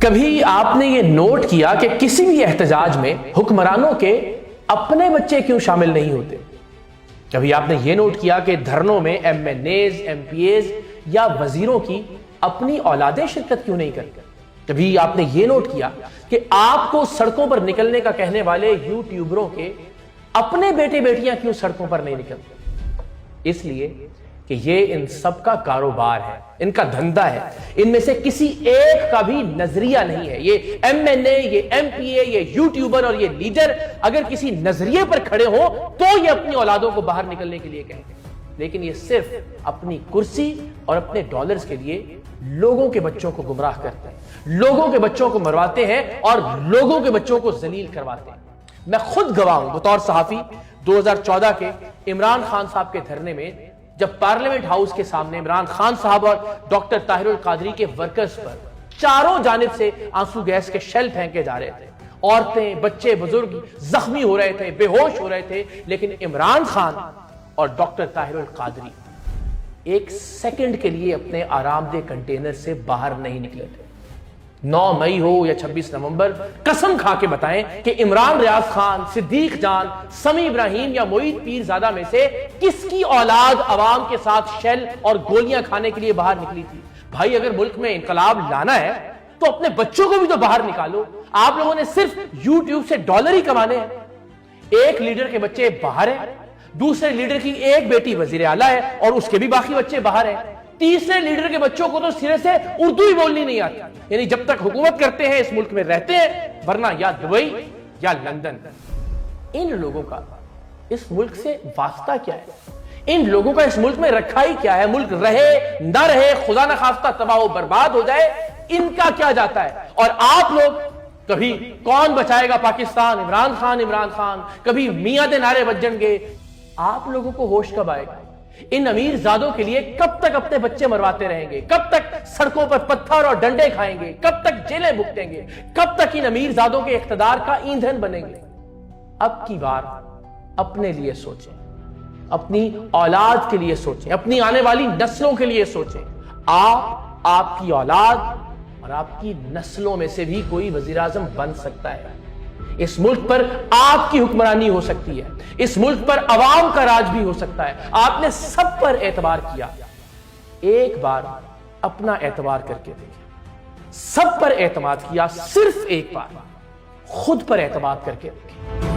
کبھی آپ نے یہ نوٹ کیا کہ کسی بھی احتجاج میں حکمرانوں کے اپنے بچے کیوں شامل نہیں ہوتے؟ کبھی آپ نے یہ نوٹ کیا کہ دھرنوں میں M N As, M P As یا وزیروں کی اپنی اولادیں شرکت کیوں نہیں کرتے؟ کبھی آپ نے یہ نوٹ کیا کہ آپ کو سڑکوں پر نکلنے کا کہنے والے یوٹیوبروں کے اپنے بیٹے بیٹیاں کیوں سڑکوں پر نہیں نکلتے؟ اس لیے کہ یہ ان سب کا کاروبار ہے، ان کا دھندا ہے، ان میں سے کسی ایک کا بھی نظریہ نہیں ہے۔ یہ ایم این اے، یہ ایم پی اے، یہ یوٹیوبر اور یہ لیڈر اگر کسی نظریے پر کھڑے ہوں تو یہ اپنی اولادوں کو باہر نکلنے کے لیے کہیں گے، لیکن یہ صرف اپنی کرسی اور اپنے ڈالرز کے لیے لوگوں کے بچوں کو گمراہ کرتے ہیں، لوگوں کے بچوں کو مرواتے ہیں اور لوگوں کے بچوں کو ذلیل کرواتے ہیں۔ میں خود گواہ ہوں بطور صحافی 2014 کے عمران خان صاحب کے دھرنے میں، جب پارلیمنٹ ہاؤس کے سامنے عمران خان صاحب اور ڈاکٹر طاہر القادری کے ورکرز پر چاروں جانب سے آنسو گیس کے شیل پھینکے جا رہے تھے، عورتیں، بچے، بزرگ زخمی ہو رہے تھے، بے ہوش ہو رہے تھے، لیکن عمران خان اور ڈاکٹر طاہر القادری ایک سیکنڈ کے لیے اپنے آرام دہ کنٹینر سے باہر نہیں نکلے تھے۔ 9 مئی ہو یا 26 نومبر، قسم کھا کے بتائیں کہ عمران ریاض خان، صدیق جان، سمی ابراہیم یا معید پیرزادہ میں سے کس کی اولاد عوام کے ساتھ شیل اور گولیاں کھانے کے لیے باہر نکلی تھی؟ بھائی اگر ملک میں انقلاب لانا ہے تو اپنے بچوں کو بھی تو باہر نکالو۔ آپ لوگوں نے صرف یوٹیوب سے ڈالر ہی کمانے ہیں۔ ایک لیڈر کے بچے باہر ہیں، دوسرے لیڈر کی ایک بیٹی وزیر اعلیٰ ہے اور اس کے بھی باقی بچے باہر ہیں، تیسرے لیڈر کے بچوں کو تو سرے سے اردو ہی بولنی نہیں آتی، یعنی جب تک حکومت کرتے ہیں اس ملک میں رہتے ہیں، ورنہ یا دبئی یا لندن۔ ان لوگوں کا اس ملک سے واسطہ کیا ہے؟ ان لوگوں کا اس ملک میں رکھا ہی کیا ہے؟ ملک رہے نہ رہے، خدا نہ خواستہ تباہ و برباد ہو جائے، ان کا کیا جاتا ہے؟ اور آپ لوگ کبھی کون بچائے گا پاکستان، عمران خان، عمران خان، کبھی میاں دے نعرے بجن گے۔ آپ لوگوں کو ہوش کب آئے گا؟ ان امیر زادوں کے لیے کب تک اپنے بچے مرواتے رہیں گے؟ کب تک سڑکوں پر پتھر اور ڈنڈے کھائیں گے؟ کب تک جیلیں بھگتیں گے؟ کب تک ان امیر زادوں کے اقتدار کا ایندھن بنیں گے؟ اب کی بار اپنے لیے سوچیں، اپنی اولاد کے لیے سوچیں، اپنی آنے والی نسلوں کے لیے سوچیں۔ آپ کی اولاد اور آپ کی نسلوں میں سے بھی کوئی وزیر اعظم بن سکتا ہے۔ اس ملک پر آپ کی حکمرانی ہو سکتی ہے، اس ملک پر عوام کا راج بھی ہو سکتا ہے۔ آپ نے سب پر اعتبار کیا، ایک بار اپنا اعتبار کر کے دیکھیں۔ سب پر اعتماد کیا، صرف ایک بار خود پر اعتماد کر کے دیکھیں۔